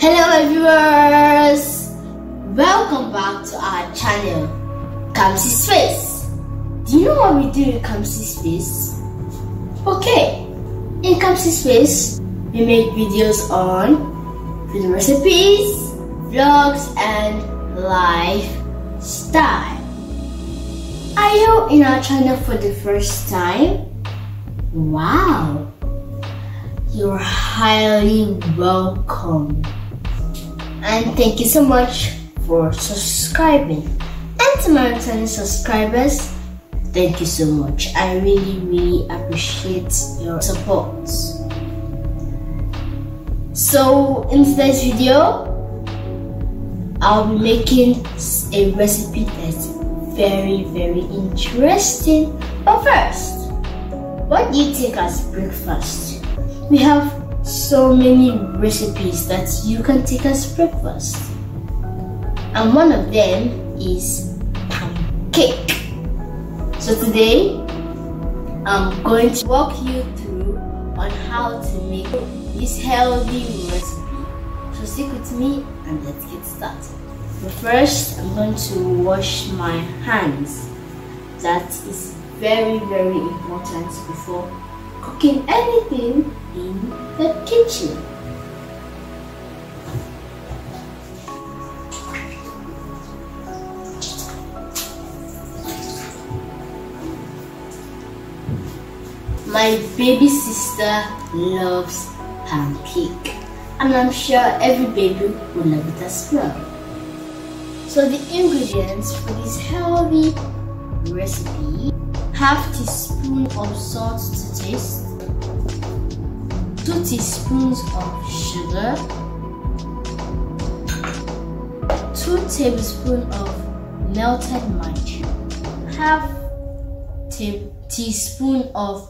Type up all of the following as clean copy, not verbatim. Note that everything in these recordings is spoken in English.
Hello viewers, welcome back to our channel Kamsi Space. Do you know what we do in Kamsi Space? Okay, in Kamsi Space we make videos on food recipes, vlogs and lifestyle. Are you in our channel for the first time? Wow, you're highly welcome. And thank you so much for subscribing. And to my returning subscribers, thank you so much. I really appreciate your support. So in today's video, I'll be making a recipe that's very interesting. But first, what do you take as breakfast? We have so many recipes that you can take as breakfast, and one of them is pancake. So today I'm going to walk you through on how to make this healthy recipe. So stick with me and let's get started. But first, I'm going to wash my hands. That is very important before cooking anything in the kitchen. My baby sister loves pancake, and I'm sure every baby will love it as well. So the ingredients for this healthy recipe: half teaspoon of salt to taste, 2 teaspoons of sugar, 2 tablespoons of melted margarine, half teaspoon of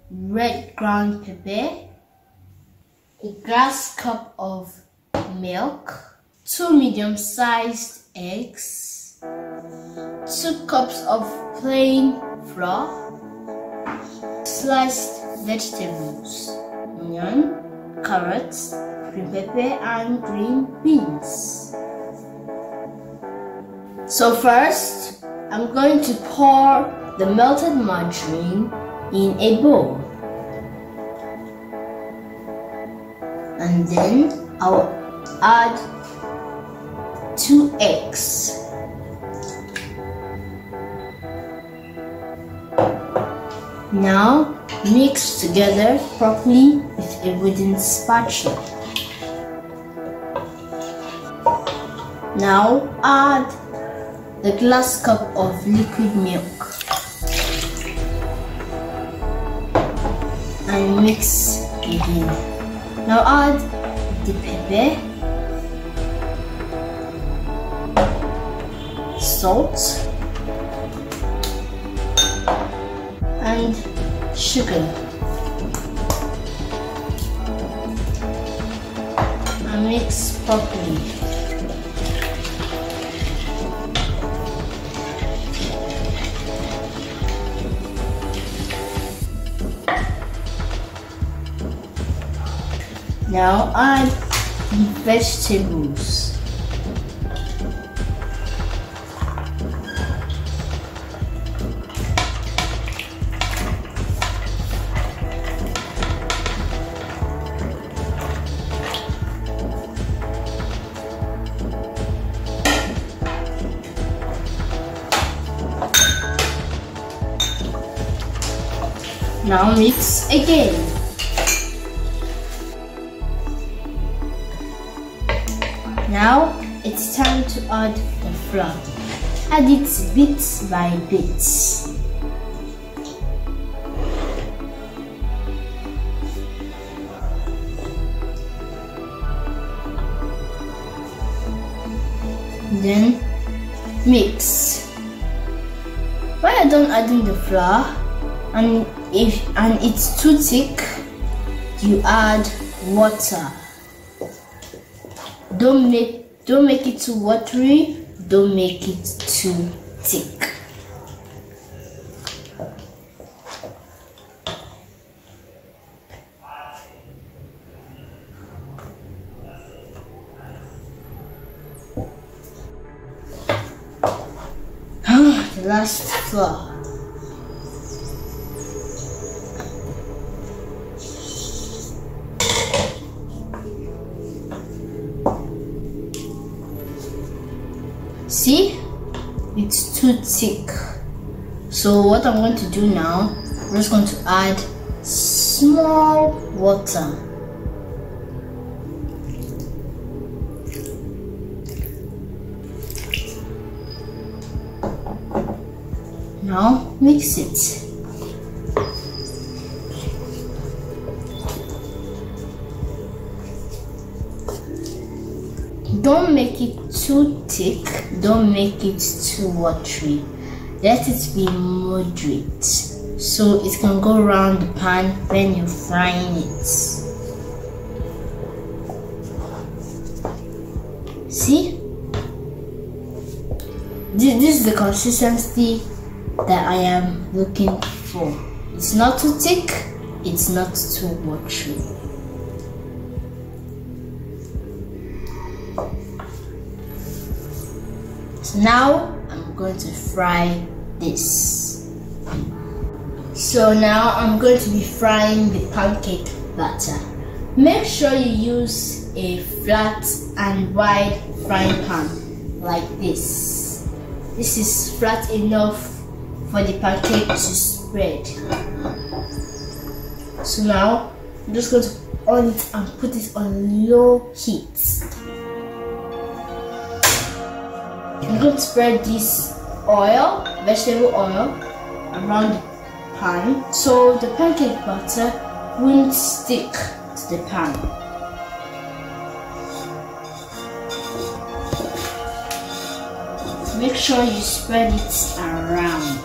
red ground pepper, a glass cup of milk, 2 medium-sized eggs, 2 cups of plain flour, sliced vegetables, onion, carrots, green pepper and green beans. So first, I'm going to pour the melted margarine in a bowl, and then I'll add 2 eggs. Now mix together properly with a wooden spatula. Now add the glass cup of liquid milk and mix again. Now add the pepper, salt and sugar, and mix properly. Now add the vegetables. Now mix again. Now it's time to add the flour. Add it bit by bit. Then mix. When you're done adding the flour, and it's too thick, you add water. Don't make it too watery, don't make it too thick. last flour. See, it's too thick. So what I'm going to do now, I'm just going to add small water. Now mix it. Don't make it too thick, don't make it too watery. Let it be moderate so it can go around the pan when you're frying it. See? This is the consistency that I am looking for. It's not too thick, it's not too watery. So now I'm going to fry this. So now I'm going to be frying the pancake batter. Make sure you use a flat and wide frying pan like this. This is flat enough for the pancake to spread. So now I'm just going to on it and put it on low heat. I'm going to spread this oil, vegetable oil, around the pan so the pancake batter won't stick to the pan. Make sure you spread it around.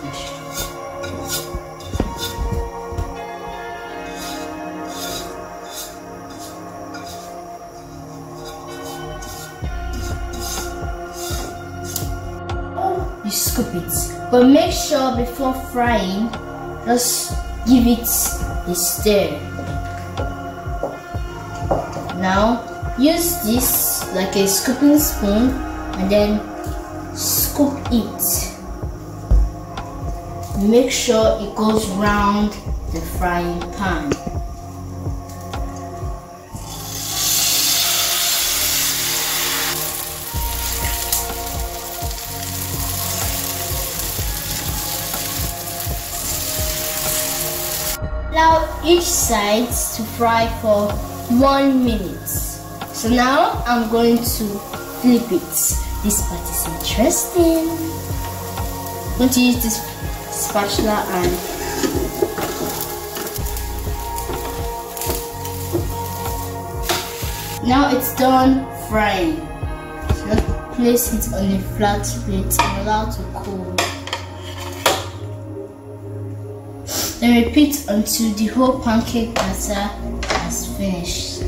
You scoop it, but make sure before frying, just give it a stir. Now use this like a scooping spoon and then scoop it. Make sure it goes round the frying pan. Allow each side to fry for 1 minute. So now I'm going to flip it. This part is interesting. I'm going to use this spatula and now it's done frying. So just place it on a flat plate and allow it to cool. Then repeat until the whole pancake batter has finished.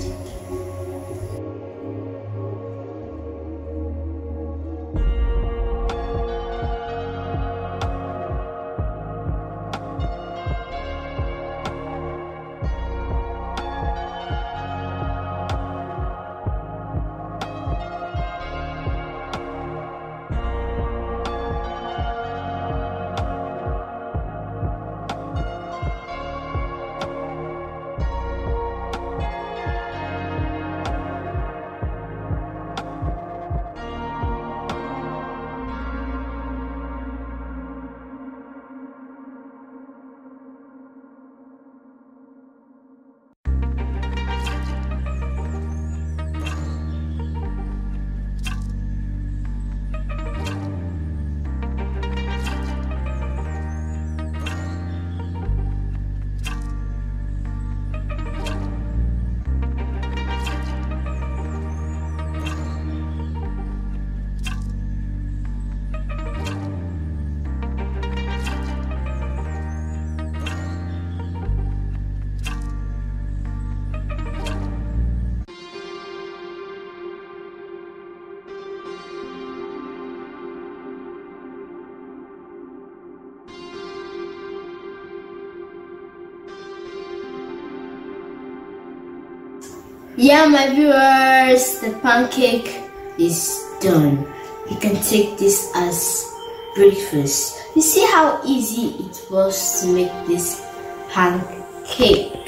Yeah, my viewers, the pancake is done. You can take this as breakfast. You see how easy it was to make this pancake.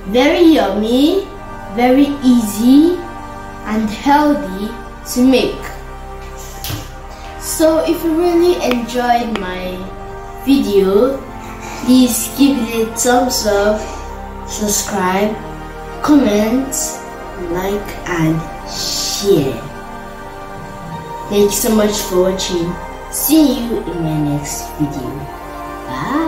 Very yummy, very easy and healthy to make. So if you really enjoyed my video, please give it a thumbs up, subscribe, comment, like and share. Thank you so much for watching. See you in my next video. Bye.